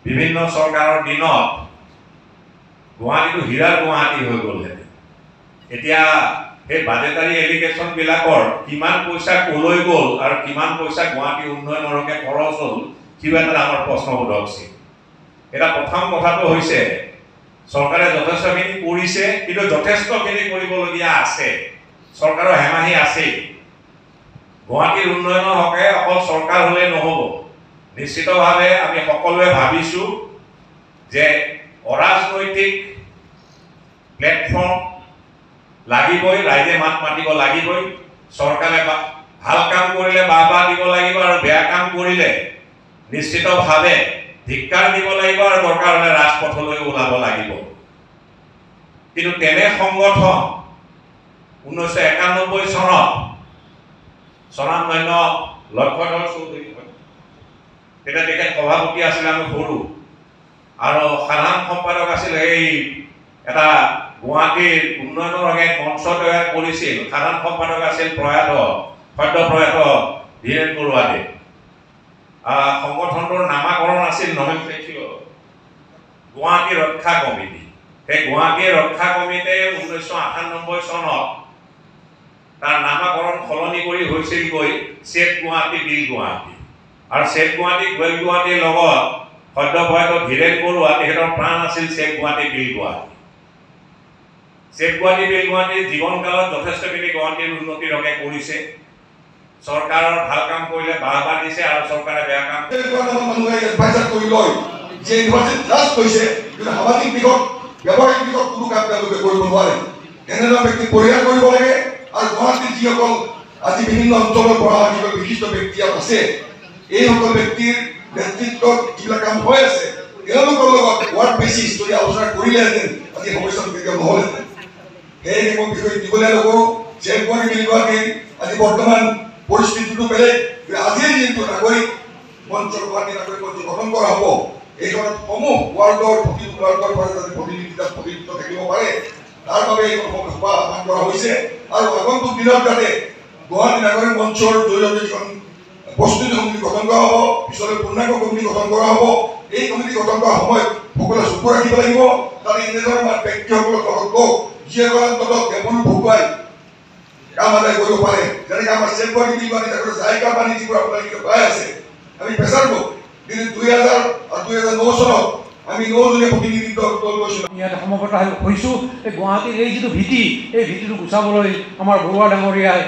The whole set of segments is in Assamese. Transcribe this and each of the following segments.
বিভিন্ন চৰকাৰৰ দিনত গুৱাহাটীটো হীৰাৰ গুৱাহাটী হৈ গ'লহেঁতেন। এতিয়া সেই বাজেটাৰী এলিগেশ্যনবিলাকৰ কিমান পইচা ক'লৈ গ'ল আৰু কিমান পইচা গুৱাহাটী উন্নয়নৰ হকে খৰচ হ'ল কিবা এটা ডাঙৰ প্ৰশ্নবোধক আছিল। এটা প্ৰথম কথাটো হৈছে চৰকাৰে যথেষ্টখিনি কৰিছে, কিন্তু যথেষ্টখিনি কৰিবলগীয়া আছে। চৰকাৰৰ হেমাহি আছেই। গুৱাহাটীৰ উন্নয়নৰ হকে অকল চৰকাৰ হ'লে নহ'ব। নিশ্চিতভাৱে আমি সকলোৱে ভাবিছোঁ যে অৰাজনৈতিক প্লেটফৰ্ম লাগিবই, ৰাইজে মাত মাতিব লাগিবই। চৰকাৰে ভাল কাম কৰিলে বাহ দিব লাগিব আৰু বেয়া কাম কৰিলে নিশ্চিতভাৱে ধিক্কাৰ দিব লাগিব আৰু দৰকাৰ হ'লে ৰাজপথলৈ ওলাব লাগিব। কিন্তু তেনে সংগঠন 1991 চনত স্বনামধন্য লক্ষ্যধৰ চৌধুৰী, তেতিয়া তেখেত সভাপতি আছিলে, আমি সৰু, আৰু সাধাৰণ সম্পাদক আছিল এই এটা গুৱাহাটীৰ উন্নয়নৰ হকে মঞ্চ তৈয়াৰ কৰিছিল। সাধাৰণ সম্পাদক আছিল সদ্যপ্ৰয়াত ধীৰেন বৰুৱাদেৱ। সংগঠনটোৰ নামাকৰণ আছিল গুৱাহাটী ৰক্ষা কমিটি। সেই গুৱাহাটী ৰক্ষা কমিটিয়ে 1998 চনত তাৰ নামাকৰণ সলনি কৰি হৈছিলগৈ ছেভ গুৱাহাটী বিল গুৱাহাটী। আৰু ছেভ গুৱাহাটী গোৱেল গুৱাহাটীৰ লগত সদ্যপ্ৰয়াত ধীৰেন বৰুৱা, তেখেতৰ প্ৰাণ আছিল ছেভ গুৱাহাটী বিল গুৱাহাটী। ছেভ গুৱাহাটী বিল গুৱাহাটীৰ জীৱনকালত যথেষ্টখিনি গুৱাহাটীৰ উন্নতিৰ হকে কৰিছে। চৰকাৰৰ ভাল কাম কৰিলে বাহ দিছে আৰু চৰকাৰে বেয়া কাম সামাজিক দিশত ব্যৱসায়িক দিশত কোনো কাম তেওঁলোকে কৰিব নোৱাৰে। এনেধৰণৰ ব্যক্তি পৰিহাৰ কৰিব লাগে। আৰু গুৱাহাটীৰ যিসকল আজি বিভিন্ন অঞ্চলৰ পৰা যিসকল বিশিষ্ট ব্যক্তি ইয়াত আছে, এইসকল ব্যক্তিৰ নেতৃত্বত যিবিলাক কাম হৈ আছে, তেওঁলোকৰ লগত ৱাৰ্ড বেচিছ যদি আলোচনা কৰিলেহেঁতেন আজি সমস্যাটো কেতিয়াও নহ'লহেঁতেন। সেই মই বিষয়ে দীঘলীয়া নকৰোঁ। ছেভ গুৱাহাটী বিল গুৱাহাটীৰ আজি বৰ্তমান পৰিস্থিতিটো বেলেগ। আজিৰ যিটো নাগৰিক মঞ্চ, গুৱাহাটী নাগৰিক মঞ্চ গঠন কৰা হ'ব, এইখনত সমূহ ৱাৰ্ডৰ প্ৰতিটো ৱাৰ্ডৰ পৰা যাতে প্ৰতিনিধিত্ব থাকিব পাৰে, তাৰ বাবে এইখন সভা আহ্বান কৰা হৈছে। আৰু আগন্তুক দিনত যাতে গুৱাহাটী নাগৰিক মঞ্চৰ জৰিয়তে যিখন প্ৰস্তুতি কমিটি গঠন কৰা হ'ব, পিছলৈ পূৰ্ণাংগ কমিটি গঠন কৰা হ'ব। এই কমিটি গঠন কৰাৰ সময়ত সকলোৱে চকু ৰাখিব লাগিব, তাতে এনেধৰণৰ ব্যক্তিসকলক লগত লওক যিসকলে অন্ততঃ কেৱল ভগুৱাই কাম আদায় কৰিব পাৰে। যেনেকৈ আমাৰ ছেভ গুৱাহাটী বিল গুৱাহাটী জায়গা পানী যিবোৰ আপোনালোকে পাই আছে, আমি প্ৰেচাৰ কৰোঁ। কিন্তু 2000 আৰু 2009 চনত আমি 9জনীয়া প্ৰতিনিধিত্ব দল গৈছিলোঁ। ইয়াতে সমবেত হৈছোঁ। এই গুৱাহাটীৰ এই যিটো ভীতি, এই ভীতিটো গুচাবলৈ আমাৰ বৰুৱা ডাঙৰীয়াই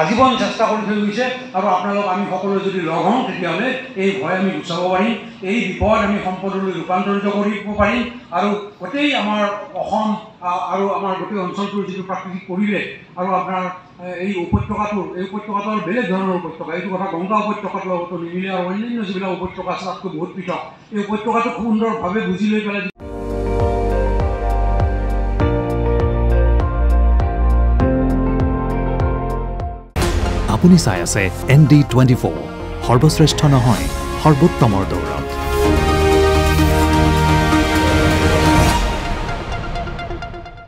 আজীৱন চেষ্টা কৰি থৈ গৈছে। আৰু আপোনালোক আমি সকলোৱে যদি লগ হওঁ, তেতিয়াহ'লে এই ভয় আমি গুচাব পাৰিম। এই বিপদ আমি সম্পদলৈ ৰূপান্তৰিত কৰিব পাৰিম। আৰু গোটেই আমাৰ অসম আৰু আমাৰ গোটেই অঞ্চলটোৰ যিটো প্ৰাকৃতিক পৰিৱেশ আৰু আপোনাৰ এই উপত্যকাটোৰ বেলেগ ধৰণৰ উপত্যকা, এইটো কথা গংগা উপত্যকাৰ লগতো নিমিলে আৰু অন্যান্য যিবিলাক উপত্যকা আছে তাতকৈ বহুত পৃথক। এই উপত্যকাটো খুব সুন্দৰভাৱে বুজি লৈ পেলাই আপুনি চাই আছে ND24, সৰ্বশ্ৰেষ্ঠ নহয় সৰ্বোত্তমৰ দৌৰত।